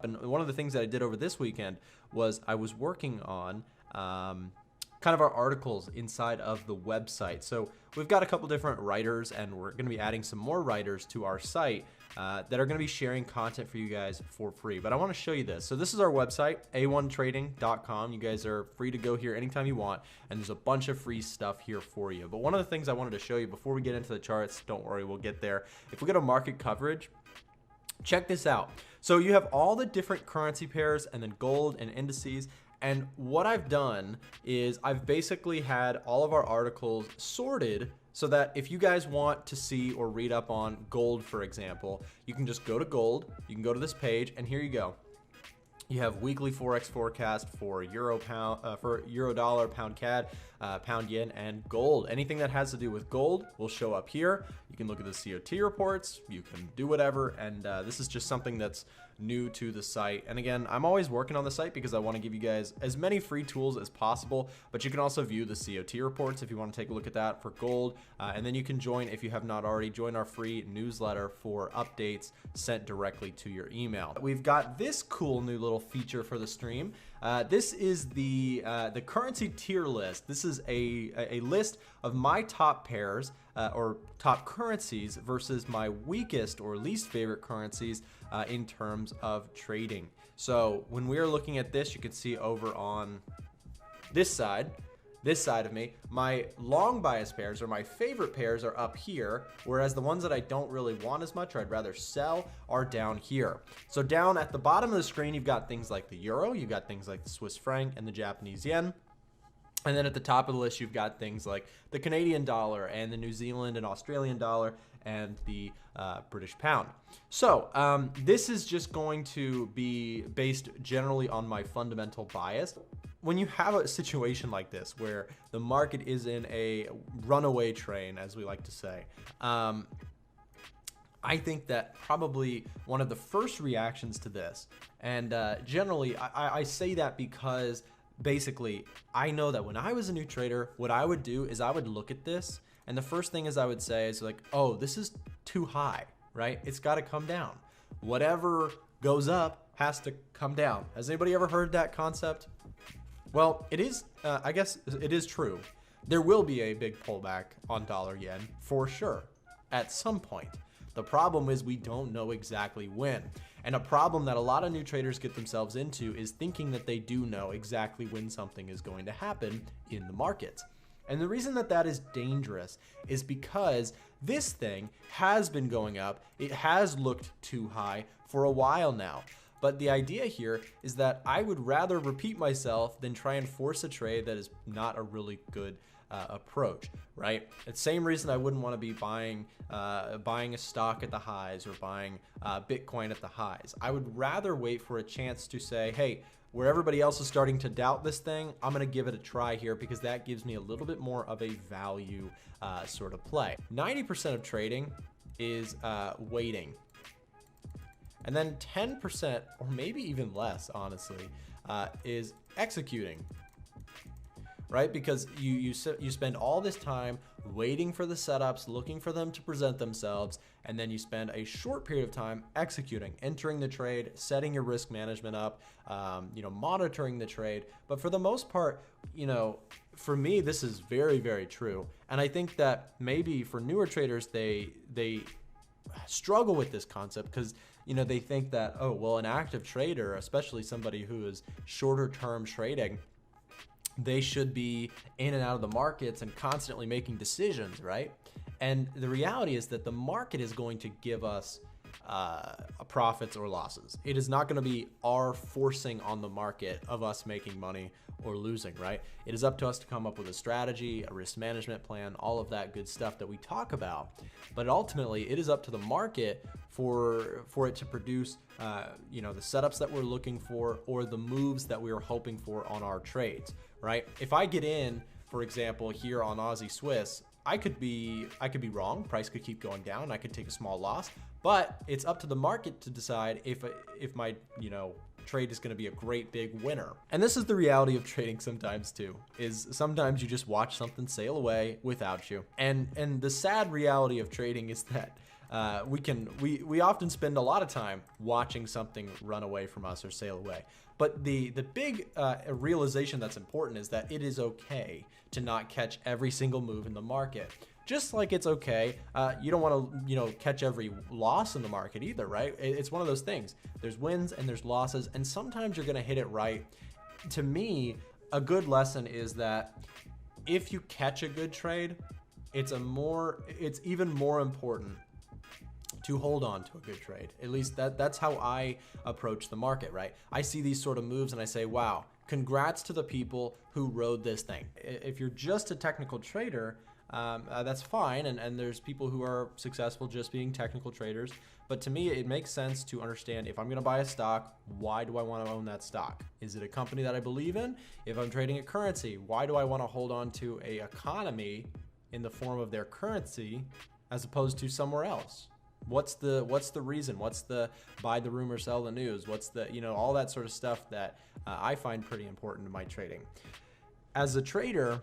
up. And one of the things that I did over this weekend was I was working on kind of our articles inside of the website. So we've got a couple different writers, and we're going to be adding some more writers to our site that are going to be sharing content for you guys for free. But I want to show you this. So this is our website, a1trading.com. You guys are free to go here anytime you want, and there's a bunch of free stuff here for you. But one of the things I wanted to show you before we get into the charts, don't worry, we'll get there. If we go to market coverage, check this out. So you have all the different currency pairs and then gold and indices. And what I've done is I've basically had all of our articles sorted so that if you guys want to see or read up on gold, for example, you can just go to gold, you can go to this page, and here you go. You have weekly Forex forecast for euro dollar, pound CAD, pound yen, and gold. Anything that has to do with gold will show up here. You can look at the COT reports, you can do whatever, and this is just something that's new to the site. And again, I'm always working on the site because I want to give you guys as many free tools as possible, but you can also view the COT reports if you want to take a look at that for gold, and then you can join, if you have not already, join our free newsletter for updates sent directly to your email. We've got this cool new little feature for the stream. This is the currency tier list. This is a list of my top pairs or top currencies versus my weakest or least favorite currencies in terms of trading. So when we are looking at this, you can see over on this side of me, my long bias pairs or my favorite pairs are up here, whereas the ones that I don't really want as much or I'd rather sell are down here. So down at the bottom of the screen, you've got things like the euro, you've got things like the Swiss franc and the Japanese yen. And then at the top of the list, you've got things like the Canadian dollar and the New Zealand and Australian dollar and the British pound. So this is just going to be based generally on my fundamental bias. When you have a situation like this where the market is in a runaway train, as we like to say, I think that probably one of the first reactions to this, and generally I say that because basically I know that when I was a new trader, what I would do is I would look at this, and the first thing is I would say is like, oh, this is too high, right? It's got to come down. Whatever goes up has to come down. Has anybody ever heard that concept? Well, it is, I guess it is true. There will be a big pullback on dollar yen for sure at some point. The problem is we don't know exactly when. And a problem that a lot of new traders get themselves into is thinking that they do know exactly when something is going to happen in the markets. And the reason that that is dangerous is because this thing has been going up. It has looked too high for a while now. But the idea here is that I would rather repeat myself than try and force a trade that is not a really good approach, right? It's the same reason I wouldn't want to be buying a stock at the highs or buying Bitcoin at the highs. I would rather wait for a chance to say, hey, where everybody else is starting to doubt this thing, I'm going to give it a try here because that gives me a little bit more of a value sort of play. 90% of trading is waiting. And then 10%, or maybe even less, honestly, is executing, right? Because you spend all this time waiting for the setups, looking for them to present themselves, and then you spend a short period of time executing, entering the trade, setting your risk management up, monitoring the trade. But for the most part, for me, this is very, very true. And I think that maybe for newer traders, they struggle with this concept because they think that, oh, well, an active trader, especially somebody who is shorter term trading, they should be in and out of the markets and constantly making decisions, right? And the reality is that the market is going to give us profits or losses. It is not going to be our forcing on the market of us making money or losing, right? It is up to us to come up with a strategy, a risk management plan, all of that good stuff that we talk about. But ultimately, it is up to the market for it to produce, the setups that we're looking for or the moves that we are hoping for on our trades, right? If I get in, for example, here on Aussie Swiss, I could be wrong. Price could keep going down. I could take a small loss, but it's up to the market to decide if my trade is going to be a great big winner. And this is the reality of trading sometimes too, is sometimes you just watch something sail away without you. And the sad reality of trading is that we often spend a lot of time watching something run away from us or sail away. But the big realization that's important is that it is okay to not catch every single move in the market. Just like it's okay, you don't want to catch every loss in the market either, right? It's one of those things. There's wins and there's losses, and sometimes you're going to hit it right. To me, a good lesson is that if you catch a good trade, it's even more important to hold on to a good trade. At least that's how I approach the market, right? I see these sort of moves and I say, wow, congrats to the people who rode this thing. If you're just a technical trader, that's fine, and there's people who are successful just being technical traders. But to me, it makes sense to understand, if I'm going to buy a stock, why do I want to own that stock? Is it a company that I believe in? If I'm trading a currency, why do I want to hold on to a economy in the form of their currency as opposed to somewhere else? What's the reason? What's the buy the rumor, sell the news? What's the, all that sort of stuff that I find pretty important in my trading. As a trader,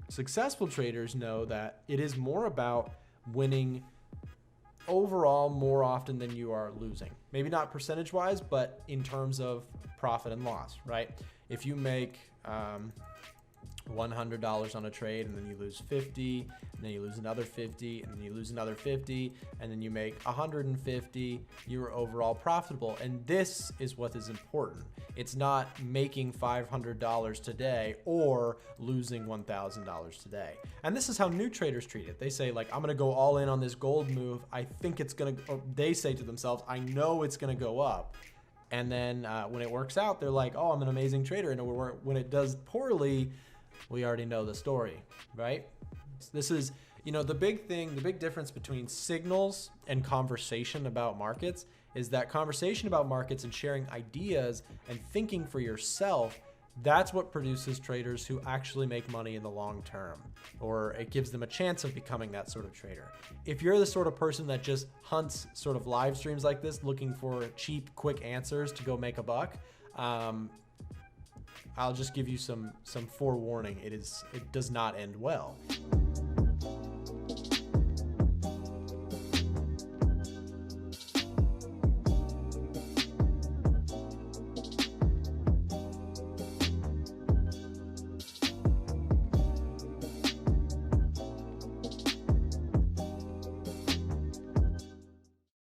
successful traders know that it is more about winning overall more often than you are losing. Maybe not percentage wise, but in terms of profit and loss, right? If you make $100 on a trade and then you lose 50, and then you lose another 50, and then you lose another 50, and then you make 150, you're overall profitable. And this is what is important. It's not making $500 today or losing $1,000 today. And this is how new traders treat it. They say, like, I'm going to go all in on this gold move. I think it's going to, they say to themselves, I know it's going to go up. And then when it works out, they're like, oh, I'm an amazing trader. And when it does poorly, we already know the story, right? This is, the big difference between signals and conversation about markets is that conversation about markets and sharing ideas and thinking for yourself, that's what produces traders who actually make money in the long term, or it gives them a chance of becoming that sort of trader. If you're the sort of person that just hunts sort of live streams like this, looking for cheap, quick answers to go make a buck, I'll just give you some forewarning. It does not end well.